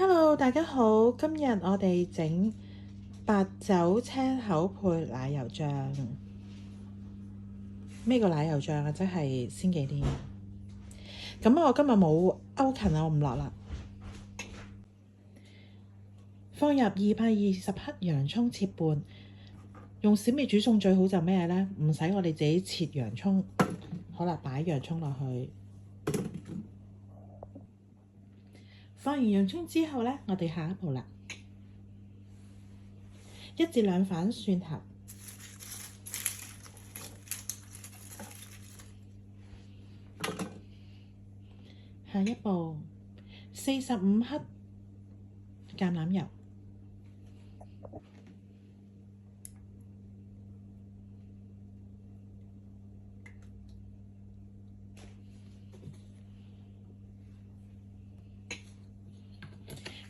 Hello，大家好，今日我哋整白酒青口配奶油醬。咩個奶油醬啊？即係鮮忌廉。咁我今日冇歐芹啊，我唔落啦。放入220克洋葱切半。用小米煮餸最好就咩呢？唔使我哋自己切洋葱。好啦，擺洋葱落去。放完洋葱之後呢，我哋下一步啦。1至2瓣蒜頭。下一步45克橄欖油，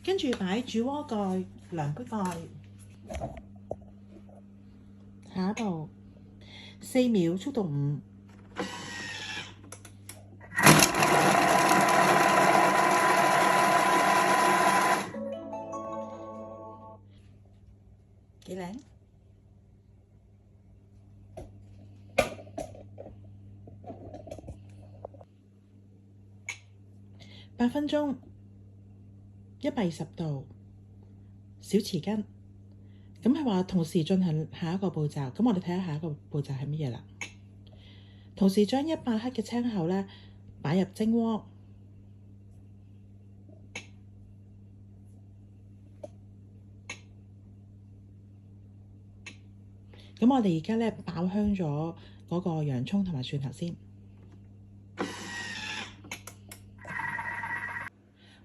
跟住擺煮鍋蓋、涼杯蓋。下一步4秒，速度5。幾靚？8分鐘，120度，小匙羹。咁係話同時進行下一個步驟。咁我哋睇下下一個步驟係乜嘢啦？同時將100克嘅青口呢擺入蒸鍋。咁我哋而家呢爆香咗嗰個洋葱同埋蒜頭先。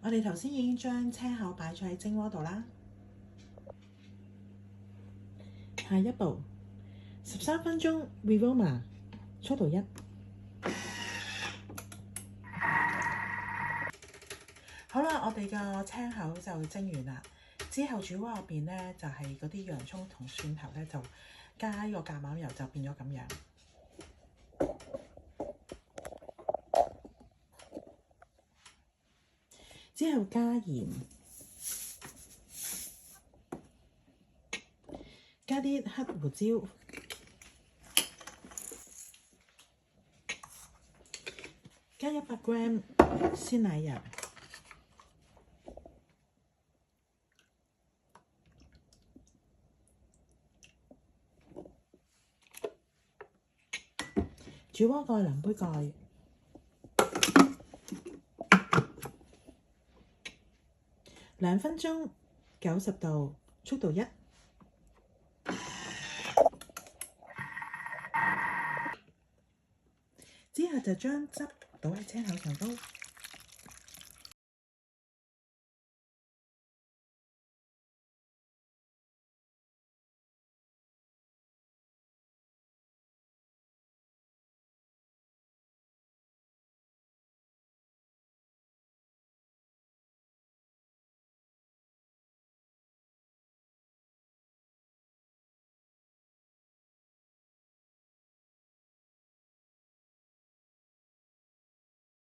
我哋頭先已經將青口擺咗喺蒸鍋度啦。下一步13分鐘 Revoma， 速度1。好啦，我哋個青口就蒸完啦。之後煮鍋入邊呢，就係嗰啲洋葱同蒜頭呢，就加呢個橄欖油，就變咗咁樣。之後加鹽，加啲黑胡椒，加100g 鮮奶油，煮鍋蓋、涼杯蓋，2分鐘90度，速度1。之後就將汁倒喺青口上高。